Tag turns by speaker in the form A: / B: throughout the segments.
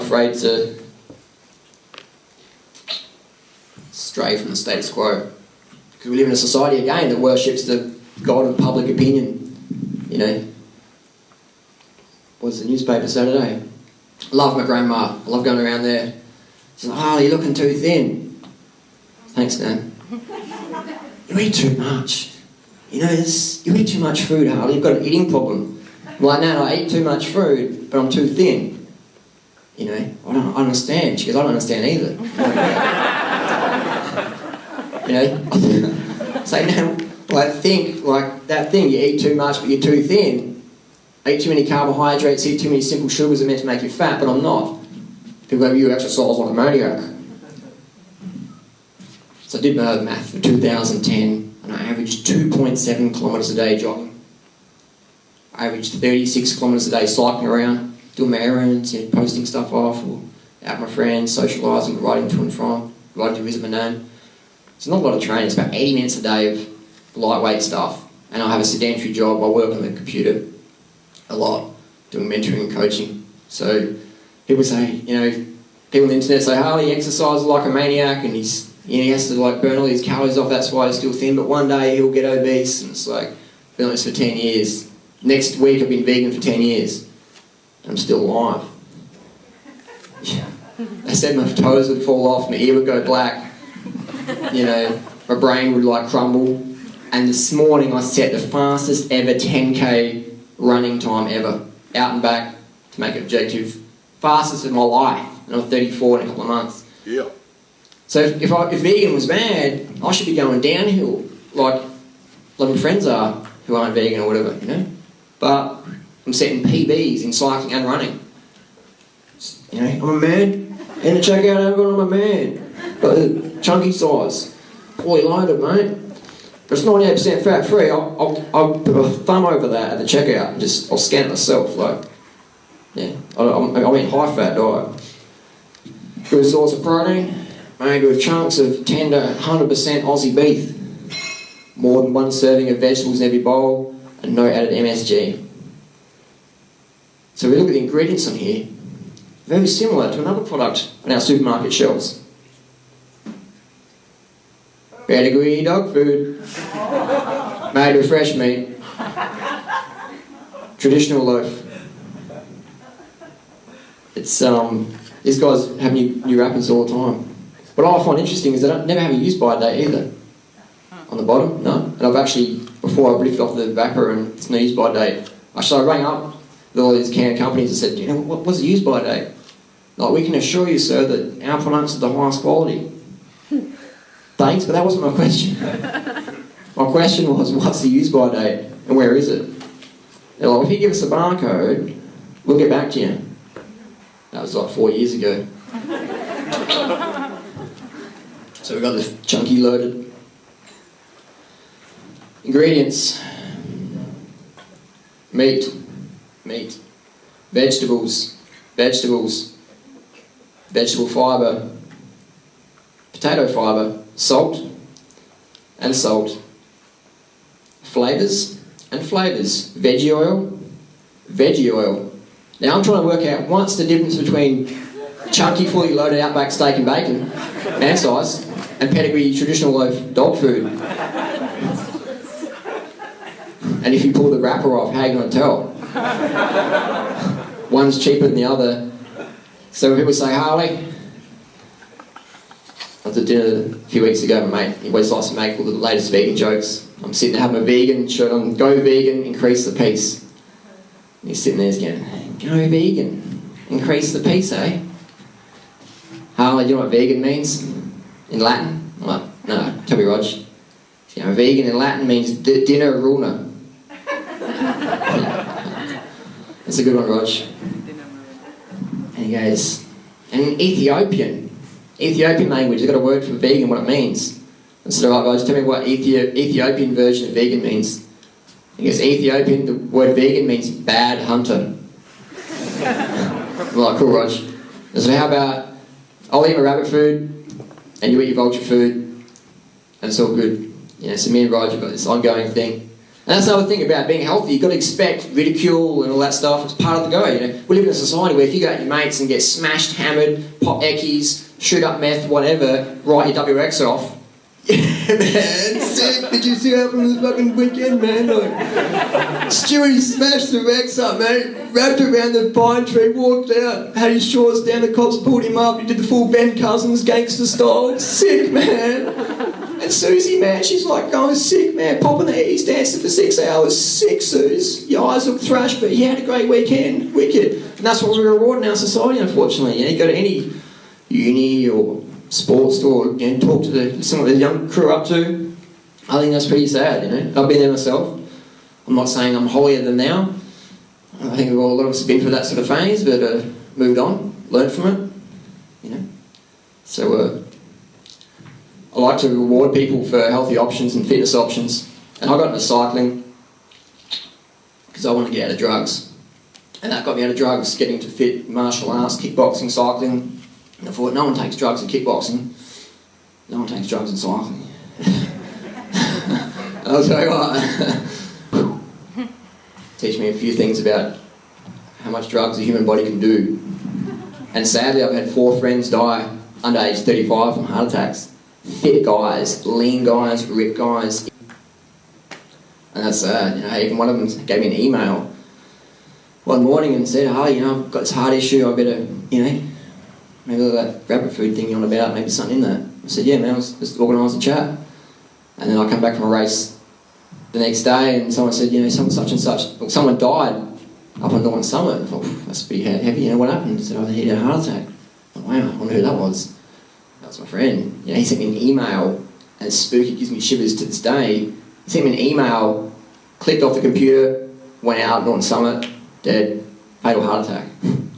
A: afraid to stray from the status quo. Because we live in a society, again, that worships the god of public opinion. You know, what does the newspaper say today? I love my grandma. I love going around there. She's like, "Oh, you're looking too thin." Thanks, man. You eat too much. You know this? You eat too much food, Harley. You've got an eating problem. I'm like, "No, I eat too much food, but I'm too thin." You know, I don't understand. She goes, "I don't understand either." You know, say now, like think like that thing. You eat too much, but you're too thin. I eat too many carbohydrates, eat too many simple sugars are meant to make you fat, but I'm not. People go, "You exercise like a maniac." So I did my math for 2010, and I averaged 2.7 kilometres a day jogging. I averaged 36 kilometres a day cycling around, doing my errands, you know, posting stuff off, or out with my friends, socialising, riding to and from, riding to visit my nan. It's not a lot of training. It's about 80 minutes a day of lightweight stuff, and I have a sedentary job. I work on the computer a lot, doing mentoring and coaching. So people say, you know, people on the internet say, "Oh, he exercises like a maniac, and he has to like burn all these calories off. That's why he's still thin. But one day he'll get obese." And it's like, I've been on this for 10 years. Next week I've been vegan for 10 years. And I'm still alive. Yeah. They said my toes would fall off, my ear would go black. You know, my brain would like crumble. And this morning I set the fastest ever 10k running time ever, out and back, to make it objective. Fastest of my life, and I'm 34 in a couple of months.
B: Yeah.
A: So if vegan was bad, I should be going downhill, like my friends are, who aren't vegan or whatever, you know? But I'm setting PBs in cycling and running. You know, I'm a man. In the checkout, everyone, I'm a man. Got a chunky size. Fully loaded, mate. But it's 98% fat-free. I'll put a thumb over that at the checkout and I'll scan it myself. Like, yeah, I mean high-fat diet. Good source of protein, made with chunks of 10 to 100% Aussie beef. More than one serving of vegetables in every bowl, and no added MSG. So we look at the ingredients on here, very similar to another product on our supermarket shelves. Pedigree dog food, made with fresh meat, traditional loaf. It's these guys have new wrappers all the time. What I find interesting is they never have a use-by date either. On the bottom, no. And I've actually, before I lifted off the wrapper and it's no use-by date, I rang up with all these can companies and said, "You know, what's the use-by date?" Like, "We can assure you, sir, that our products are the highest quality." Thanks, but that wasn't my question. My question was, what's the use-by date and where is it? They're like, "If you give us a barcode, we'll get back to you." That was like 4 years ago. So we got this chunky loaded. Ingredients: meat, vegetables, vegetable fibre, potato fibre, salt, flavours, veggie oil. Now I'm trying to work out what's the difference between chunky, fully loaded Outback steak and bacon, man size, and pedigree traditional loaf dog food. And if you pull the wrapper off, how are you going to tell? One's cheaper than the other. So when people say, "Harley," I was at dinner a few weeks ago, my mate, he always likes to make all the latest vegan jokes. I'm sitting there having a vegan shirt on, "Go vegan, increase the peace." And he's sitting there going, "Go vegan, increase the peace, eh? Harley, do you know what vegan means in Latin?" I'm like, "No, tell me, Rog." You know, vegan in Latin means dinner runa. That's a good one, Rog. And he goes, "And Ethiopian language, they've got a word for vegan, what it means." I said, "All right, guys, tell me what Ethiopian version of vegan means." He goes, "Ethiopian, the word vegan means bad hunter." I'm like, "Cool, Rog." I said, "How about I'll eat my rabbit food and you eat your vulture food and it's all good." You know, so me and Rog have got this ongoing thing. And that's another thing about being healthy. You've got to expect ridicule and all that stuff. It's part of the go, you know. We live in a society where if you go out with your mates and get smashed, hammered, pop eckies, shoot up meth, whatever, write your WX off. Yeah, man, sick. Did you see what happened this fucking weekend, man? Like, Stewie smashed the Rex up, mate. Wrapped around the pine tree, walked out, had his shorts down, the cops pulled him up, he did the full Ben Cousins gangster style. Sick, man. And Susie, man, she's like going sick, man, popping the E's, dancing for 6 hours. Sick, Suze. Your eyes look thrashed, but you had a great weekend. Wicked. And that's what we reward in our society, unfortunately. You know, you go to any uni or sports store, you know, talk to some of the young crew up to. I think that's pretty sad, you know. I've been there myself. I'm not saying I'm holier than thou. I think we've all, a lot of us have been through that sort of phase, but moved on, learned from it, you know. So I like to reward people for healthy options and fitness options. And I got into cycling because I wanted to get out of drugs. And that got me out of drugs, getting to fit martial arts, kickboxing, cycling. And I thought, no one takes drugs in kickboxing. No one takes drugs in cycling. I'll tell you what. Teach me a few things about how much drugs a human body can do. And sadly, I've had 4 friends die under age 35 from heart attacks. Fit guys, lean guys, ripped guys. And that's sad. You know, even one of them gave me an email one morning and said, oh, you know, I've got this heart issue, I better, you know, maybe that rapid food thing you're on about, maybe something in that. I said, yeah, man, let's organise a chat. And then I come back from a race the next day and someone said, you know, such and such, well, someone died up on Northern Summit. I thought, that's pretty heavy, you know, what happened? He said, oh, he had a heart attack. I thought, wow, I wonder who that was. That was my friend. You know, he sent me an email, and it's spooky, it gives me shivers to this day. He sent me an email, clicked off the computer, went out, Northern Summit, dead, fatal heart attack. And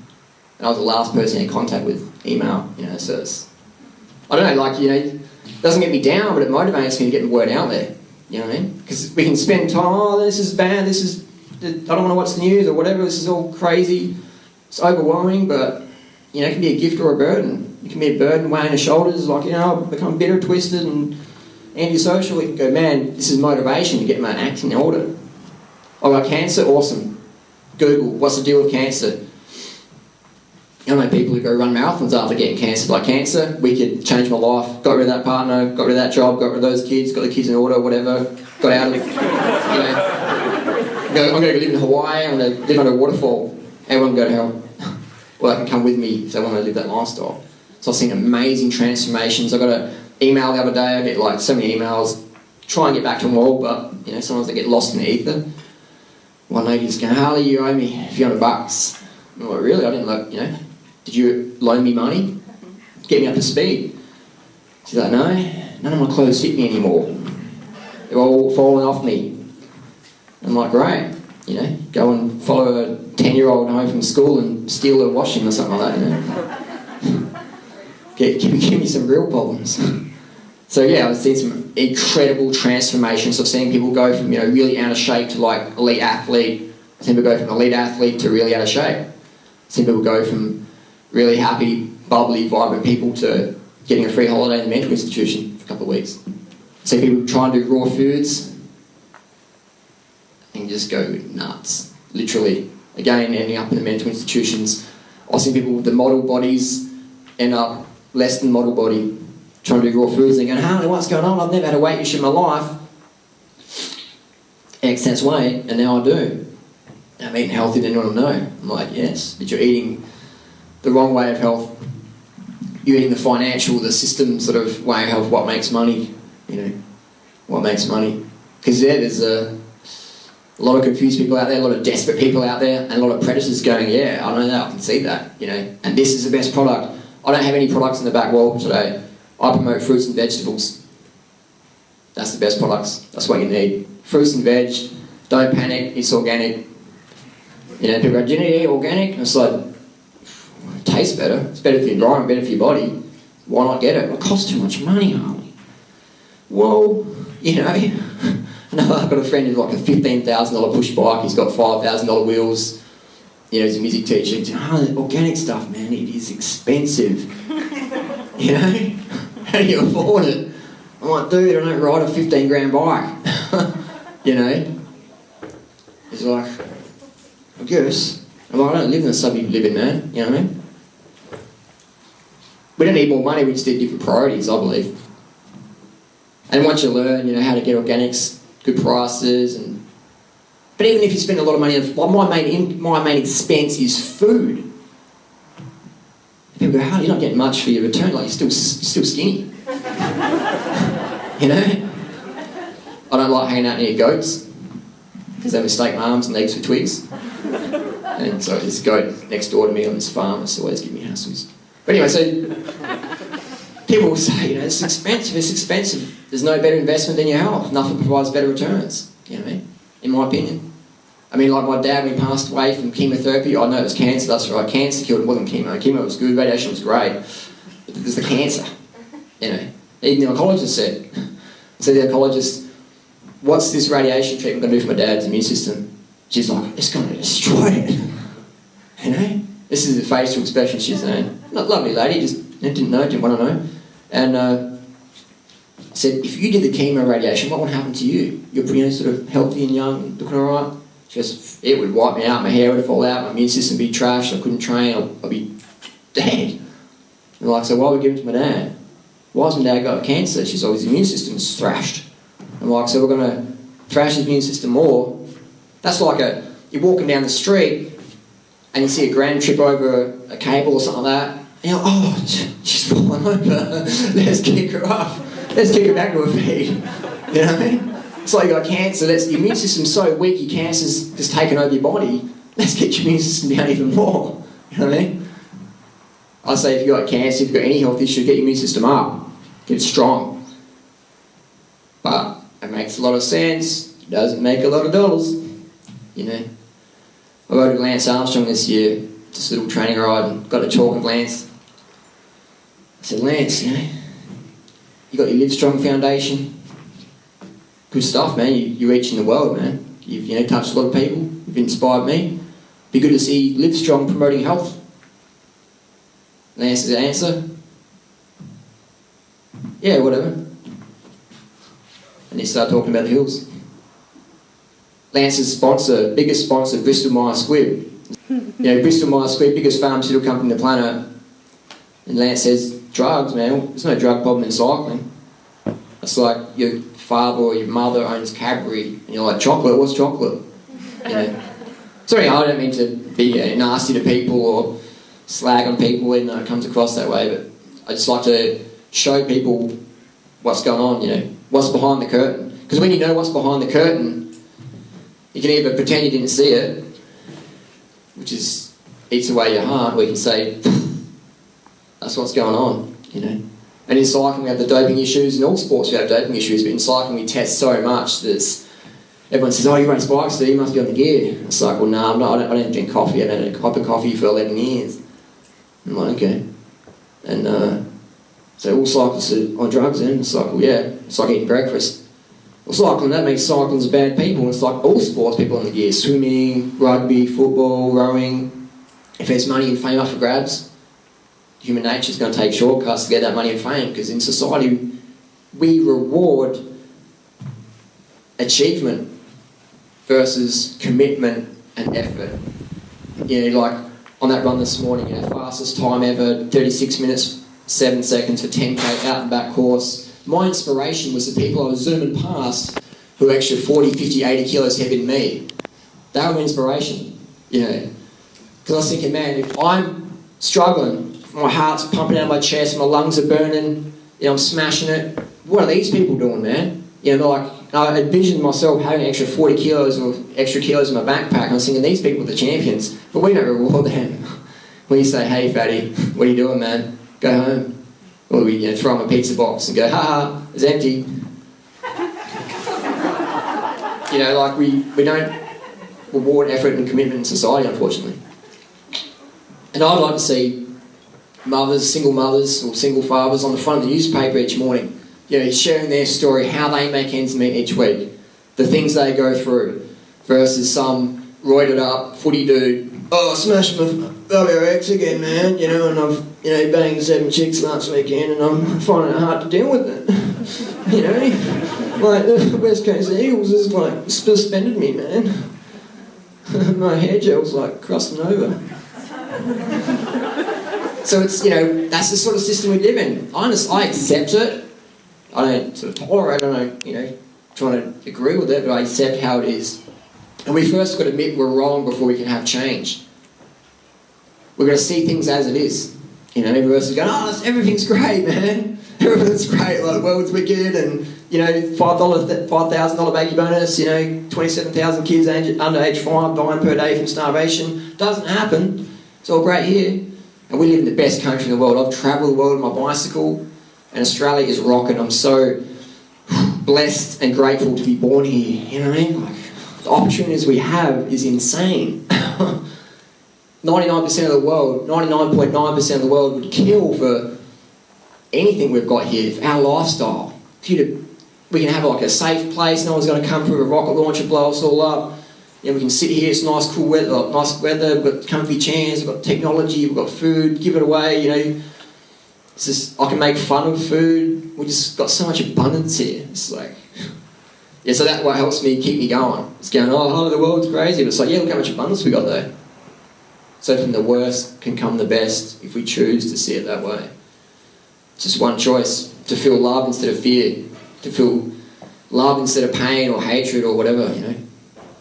A: I was the last person he had contact with, email, you know, so it's, I don't know, like, you know, it doesn't get me down, but it motivates me to get the word out there, you know what I mean? Because we can spend time, oh, this is bad, this is, I don't want to watch the news or whatever, this is all crazy, it's overwhelming, but, you know, it can be a gift or a burden. It can be a burden weighing the shoulders, like, you know, I've become bitter, twisted and antisocial. You can go, man, this is motivation to get my act in order. Oh, got cancer? Awesome. Google, what's the deal with cancer? I know people who go run marathons after getting cancer. Like, cancer, wicked, changed my life, got rid of that partner, got rid of that job, got rid of those kids, got the kids in order, whatever, got out of it. You know, I'm going to live in Hawaii, I'm going to live under a waterfall. Everyone can go to hell. Well, they can come with me if they want to live that lifestyle. So I've seen amazing transformations. I got an email the other day, I get like so many emails, try and get back to them all, but you know, sometimes they get lost in the ether. One lady's going, Harley, you owe me a few $100. I'm like, really? I didn't look, you know, did you loan me money? Get me up to speed. She's like, no, none of my clothes fit me anymore. They're all falling off me. I'm like, great, you know, go and follow a 10-year-old home from school and steal her washing or something like that, you know. Give me some real problems. So yeah, I've seen some incredible transformations. I've seen people go from, you know, really out of shape to like elite athlete. I've seen people go from elite athlete to really out of shape. I've seen people go from really happy, bubbly, vibrant people to getting a free holiday in the mental institution for a couple of weeks. I've seen people try and do raw foods and just go nuts, literally. Again, ending up in the mental institutions. I've seen people with the model bodies end up less than model body, trying to do raw foods and going, Harley, what's going on? I've never had a weight issue in my life. Excess weight, and now I do. I'm eating healthy than you want to know. I'm like, yes, but you're eating the wrong way of health. You're eating the financial, the system sort of way of health, what makes money, you know, what makes money. Because yeah, there's a lot of confused people out there, a lot of desperate people out there, and a lot of predators going, yeah, I know that, I can see that, you know, and this is the best product. I don't have any products in the back wall today. I promote fruits and vegetables. That's the best products. That's what you need. Fruits and veg. Don't panic. It's organic. You know, people go, do you need to eat organic? And it's like, it tastes better. It's better for your environment, better for your body. Why not get it? It costs too much money, Harley. Well, you know, I've got a friend who's like a $15,000 push bike. He's got $5,000 wheels. You know, he's a music teacher. He's like, oh, organic stuff, man, it is expensive. You know? How do you afford it? I'm like, dude, I don't ride a 15 grand bike. You know? He's like, I guess. I'm like, I don't live in the suburb you live in, man. You know what I mean? We don't need more money, we just need different priorities, I believe. And once you learn, you know, how to get organics, good prices, but even if you spend a lot of money on, my main expense is food. People go, how you're not getting much for your return? Like, you're still skinny. You know? I don't like hanging out near goats because they mistake my arms and legs for twigs. And so this goat next door to me on this farm is always giving me hassles. But anyway, so people will say, you know, it's expensive. There's no better investment than your health. Nothing provides better returns. You know what I mean? In my opinion. I mean, like my dad, when he passed away from chemotherapy, I know it was cancer, that's right. Cancer killed him, it wasn't chemo. Chemo was good, radiation was great. But there's the cancer, you know. Even the oncologist said. So the oncologist, what's this radiation treatment going to do for my dad's immune system? She's like, it's going to destroy it. You know? This is the facial expression she's saying. Not lovely lady, just didn't want to know. And I said, if you did the chemo radiation, what would happen to you? You're pretty sort of healthy and young, looking alright. She goes, it would wipe me out, my hair would fall out, my immune system would be trashed, I couldn't train, I'd be dead. And like, so why would we give it to my dad? Why has my dad got cancer? She's like, his immune system's thrashed. I'm like, so we're going to thrash his immune system more. That's like you're walking down the street and you see a grand trip over a cable or something like that, and you're like, oh, she's fallen over, let's kick her up, let's kick her back to her feet. You know what I mean? It's like you got cancer, your immune system's so weak, your cancer's just taken over your body, let's get your immune system down even more. You know what I mean? I say if you've got cancer, if you've got any health issue, get your immune system up, get it strong. But it makes a lot of sense, it doesn't make a lot of dollars, you know. I rode with Lance Armstrong this year, just a little training ride, and got to talk with Lance. I said, Lance, you know, you got your Livestrong Foundation. Good stuff, man. You're reaching the world, man. You've touched a lot of people. You've inspired me. Be good to see Livestrong promoting health. Lance's answer, yeah, whatever. And he started talking about the hills. Lance's sponsor, biggest sponsor, Bristol Myers Squibb. You know, Bristol Myers Squibb, biggest pharmaceutical company on the planet. And Lance says, drugs, man, there's no drug problem in cycling. It's like your father or your mother owns Cadbury, and you're like, chocolate, what's chocolate? You know. Sorry, I don't mean to be nasty to people or slag on people when it comes across that way, but I just like to show people what's going on, you know, what's behind the curtain. Because when you know what's behind the curtain, you can either pretend you didn't see it, which is eats away your heart, or you can say, that's what's going on, you know. And in cycling we have the doping issues, in all sports we have doping issues, but in cycling we test so much that everyone says, oh, you run spikes, so you must be on the gear. It's like, well, no, I'm not, I don't drink coffee, I haven't had a cup of coffee for 11 years. I'm like, okay. And so all cyclists are on drugs then? It's like, well, yeah, it's like eating breakfast. Well, cycling, that makes cyclists bad people. It's like all sports people on the gear. Swimming, rugby, football, rowing. If there's money and fame up for grabs, human nature's going to take shortcuts to get that money and fame, because in society we reward achievement versus commitment and effort. You know, like on that run this morning, you know, fastest time ever, 36 minutes, 7 seconds for 10k out and back course. My inspiration was the people I was zooming past who were extra 40, 50, 80 kilos heavier than me. They were my inspiration, you know. Because I was thinking, man, if I'm struggling, my heart's pumping out of my chest, my lungs are burning, you know, I'm smashing it, what are these people doing, man? You know, like, I envisioned myself having extra 40 kilos or extra kilos in my backpack, and I was thinking, these people are the champions, but we don't reward them. When you say, hey, fatty, what are you doing, man? Go home. Or we, you know, throw them a pizza box and go, ha, it's empty. You know, like we don't reward effort and commitment in society, unfortunately. And I'd like to see mothers, single mothers or single fathers on the front of the newspaper each morning, you know, sharing their story, how they make ends meet each week, the things they go through, versus some roided up footy dude, oh, I smashed my WRX again, man, you know, and I've, you know, banged 7 chicks last weekend and I'm finding it hard to deal with it. You know, like the West Coast Eagles has like suspended me, man. My hair gel's like crossing over. So it's, that's the sort of system we live in. I accept it. I don't sort of tolerate it. I don't, trying to agree with it, but I accept how it is. And we first got to admit we're wrong before we can have change. We've got to see things as it is. Everyone else is going, everything's great, man. Everything's great, like the world's wicked, and, $5,000 baby bonus, 27,000 kids under age 5 dying per day from starvation. Doesn't happen. It's all great here. And we live in the best country in the world. I've travelled the world on my bicycle, and Australia is rocking. I'm so blessed and grateful to be born here. You know what I mean? Like, the opportunities we have is insane. 99% of the world, 99.9% of the world would kill for anything we've got here, for our lifestyle. We can have like a safe place, no one's going to come through a rocket launcher, blow us all up. We can sit here, it's nice, cool weather, we've got comfy chairs, we've got technology, we've got food, give it away, It's just, I can make fun of food. We just got so much abundance here. It's like, so that what helps me keep me going. It's going, the world's crazy, but it's like, look how much abundance we got there. So from the worst can come the best if we choose to see it that way. It's just one choice, to feel love instead of fear, to feel love instead of pain or hatred or whatever,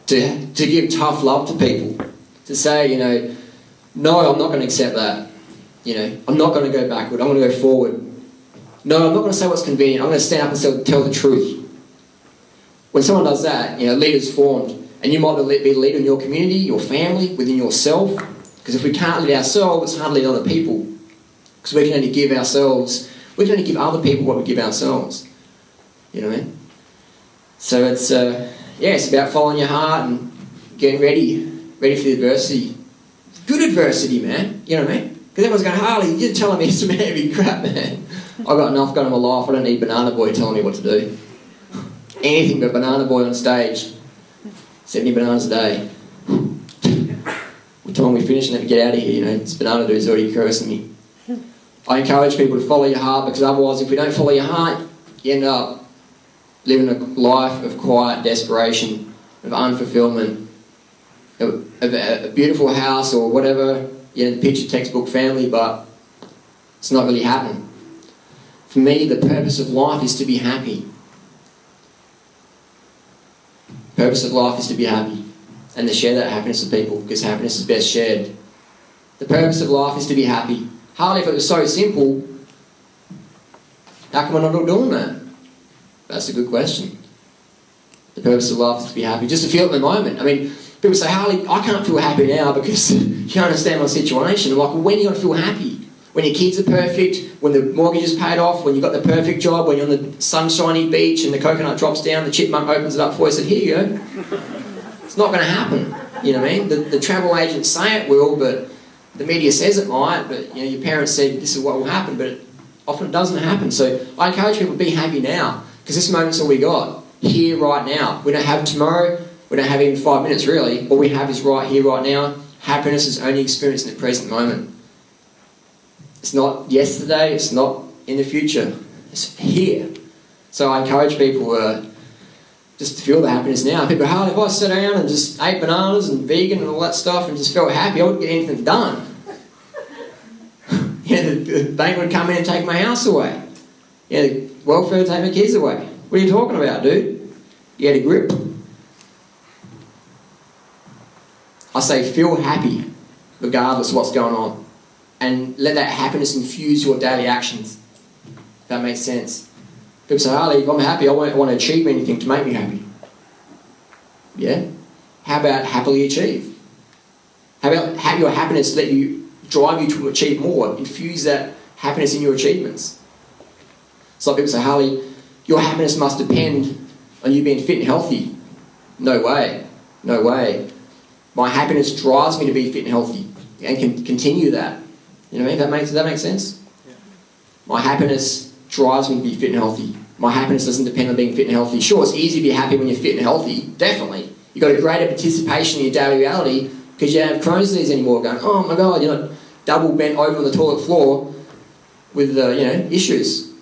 A: to give tough love to people, to say, no, I'm not going to accept that. I'm not going to go backward, I'm going to go forward. No, I'm not going to say what's convenient, I'm going to stand up and tell the truth. When someone does that, leaders formed, and you might be a leader in your community, your family, within yourself, because if we can't lead ourselves, it's hard to lead other people. Because we can only give other people what we give ourselves. You know what I mean? So it's, it's about following your heart and getting ready for the adversity. Good adversity, man. You know what I mean? Because everyone's going, Harley, you're telling me some heavy crap, man. I've got enough going in my life. I don't need Banana Boy telling me what to do. Anything but Banana Boy on stage. 70 bananas a day. By the time we finish and have to get out of here, this banana dude's already cursing me. I encourage people to follow your heart, because otherwise, if we don't follow your heart, you end up living a life of quiet desperation, of unfulfillment, of a beautiful house or whatever, the picture textbook family, but it's not really happening. For me, the purpose of life is to be happy. The purpose of life is to be happy and to share that happiness with people, because happiness is best shared. The purpose of life is to be happy. Harley, if it was so simple, how come we're not all doing that? That's a good question. The purpose of life is to be happy, just to feel it in the moment. I mean, people say, Harley, I can't feel happy now because you don't understand my situation. I'm like, well, when are you going to feel happy? When your kids are perfect, when the mortgage is paid off, when you've got the perfect job, when you're on the sunshiny beach and the coconut drops down, the chipmunk opens it up for you and said, here you go. It's not going to happen. You know what I mean? The travel agents say it will, but the media says it might, but your parents said this is what will happen, but it often doesn't happen. So I encourage people to be happy now, because this moment's all we got. Here, right now. We don't have tomorrow, we don't have even 5 minutes really. All we have is right here, right now. Happiness is only experienced in the present moment. It's not yesterday, it's not in the future. It's here. So I encourage people just to feel the happiness now. People go, if I sat down and just ate bananas and vegan and all that stuff and just felt happy, I wouldn't get anything done. The bank would come in and take my house away. The welfare would take my kids away. What are you talking about, dude? You had a grip. I say feel happy regardless of what's going on, and let that happiness infuse your daily actions. If that makes sense. People say, Harley, if I'm happy, I won't want to achieve anything to make me happy. Yeah? How about happily achieve? How about have your happiness drive you to achieve more? Infuse that happiness in your achievements. So people say, Harley, your happiness must depend on you being fit and healthy. No way. No way. My happiness drives me to be fit and healthy and can continue that. You know what I mean? Does that make sense? Yeah. My happiness drives me to be fit and healthy. My happiness doesn't depend on being fit and healthy. Sure, it's easy to be happy when you're fit and healthy. Definitely. You've got a greater participation in your daily reality because you don't have Crohn's disease anymore going, oh my God, you're not double bent over on the toilet floor with, issues.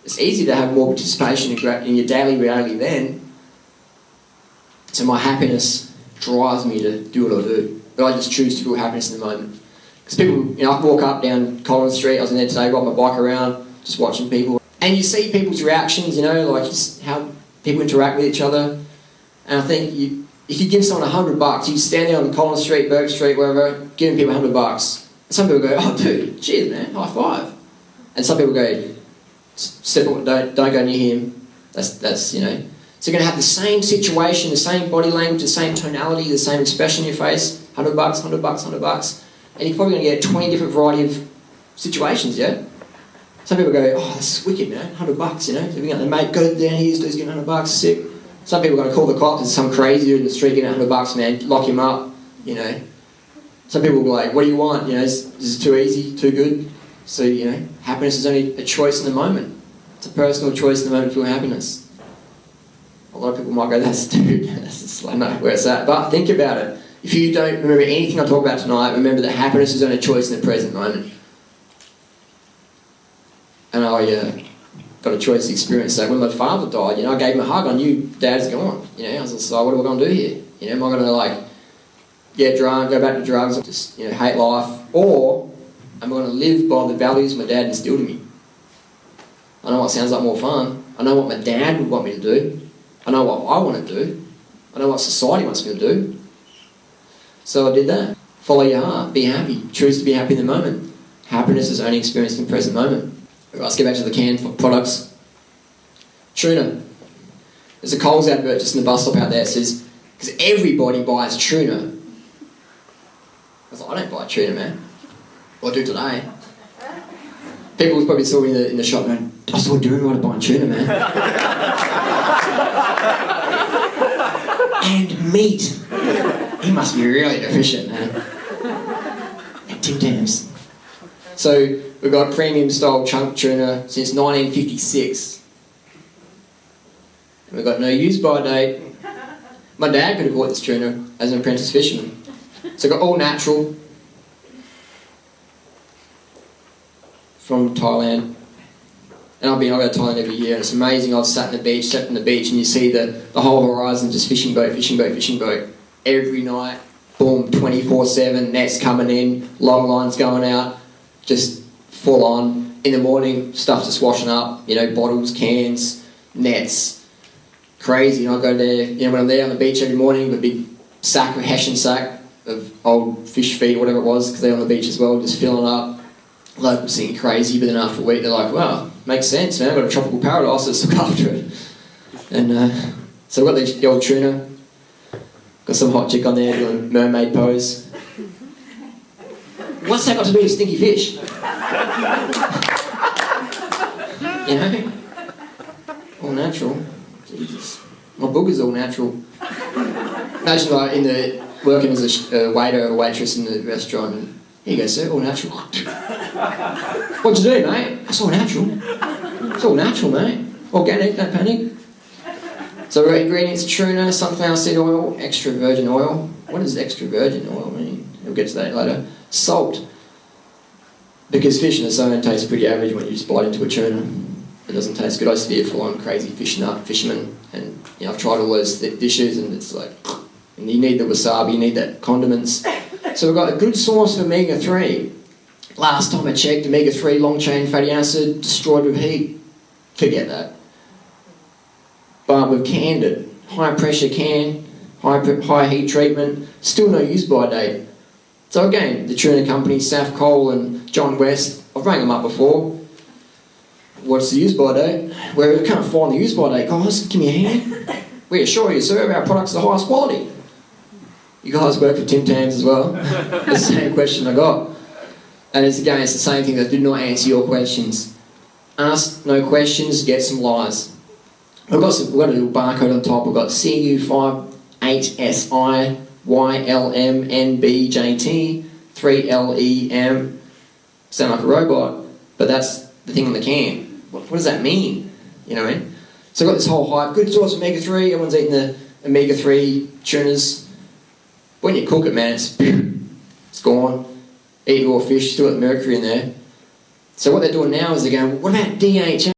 A: It's easy to have more participation in your daily reality then. So my happiness drives me to do what I do. But I just choose to feel happiness in the moment. Because people, I can walk up down Collins Street, I was in there today, ride my bike around, just watching people. And you see people's reactions, like just how people interact with each other. And I think if you give someone $100, you stand there on Collins Street, Burke Street, wherever, giving people $100. Some people go, oh dude, cheers man, high five. And some people go, don't go near him. That's So you're going to have the same situation, the same body language, the same tonality, the same expression in your face. $100, $100, $100. And you're probably going to get 20 different variety of situations, yeah? Some people go, oh, that's wicked, man, $100, So we're going to, mate, go down here, he's getting $100, sick. Some people are going to call the cops, there's some crazy in the street getting $100, man, lock him up, Some people will be like, what do you want? This is too easy, too good. So, happiness is only a choice in the moment. It's a personal choice in the moment for happiness. A lot of people might go, that's stupid. That's just like, no, where it's at. But think about it. If you don't remember anything I talk about tonight, remember that happiness is only a choice in the present moment. And I got a choice to experience that. When my father died, I gave him a hug. I knew Dad's gone. I was just like, what am I going to do here? Am I going to get drunk, go back to drugs, and just hate life, or am I going to live by the values my dad instilled in me? I know what sounds like more fun. I know what my dad would want me to do. I know what I want to do. I know what society wants me to do. So I did that. Follow your heart. Be happy. Choose to be happy in the moment. Happiness is only experienced in the present moment. Right, let's get back to the can for products. Tuna. There's a Coles advert just in the bus stop out there that says, because everybody buys tuna. I was like, I don't buy tuna, man. Well, I do today. People probably saw me in the shop going, I saw Durianrider buying tuna, man. And meat. He must be really deficient, man. And Tim Tams. So we've got premium style chunk tuna since 1956. And we've got no use by date. My dad could have bought this tuna as an apprentice fisherman. So we've got all natural from Thailand. And I go to Thailand every year, and it's amazing. I've sat on the beach, and you see the whole horizon, just fishing boat, fishing boat, fishing boat. Every night, boom, 24/7, nets coming in, long lines going out, just full on. In the morning, stuff just washing up, bottles, cans, nets. Crazy. And I go there, when I'm there on the beach every morning with a big sack, a Hessian sack of old fish feed or whatever it was, because they're on the beach as well, just filling up. Locals thinking crazy, but then after a week they're like, wow, makes sense, man, I've got a tropical paradise, let's look after it. And so I've got the old tuna, got some hot chick on there doing mermaid pose. What's that got to do with stinky fish? All natural. Jesus. My booger's all natural. Imagine working as a waiter or waitress in the restaurant, and here you go, sir, all natural. What'd you do, mate? It's all natural. It's all natural, mate. Organic, don't panic. So we've got ingredients: tuna, sunflower seed oil, extra virgin oil. What does extra virgin oil mean? We'll get to that later. Salt. Because fish in its own tastes pretty average when you just bite into a tuna. It doesn't taste good. I used to be a full-on crazy fisherman, and I've tried all those dishes, and it's like, and you need the wasabi, you need that condiments. So we've got a good source of omega-3. Last time I checked, omega-3 long-chain fatty acid destroyed with heat. Forget that. But we've canned it. High-pressure can, high heat treatment, still no use-by date. So again, the tuna company, Saf Cole and John West, I've rang them up before. What's the use-by date? Well, we can't find the use-by date. Guys, give me a hand. We assure you, sir, our product's the highest quality. You guys work for Tim Tams as well? That's the same question I got. And it's the same thing that did not answer your questions. Ask no questions, get some lies. We've got a little barcode on top. We've got CU58SIYLMNBJT 3LEM. Sound like a robot, but that's the thing on the can. What does that mean? You know what I mean? So I've got this whole hype. Good source of omega-3. Everyone's eating the omega-3 tunas. When you cook it, man, it's gone. Eat raw fish, still got the mercury in there. So what they're doing now is they're going, what about DHA?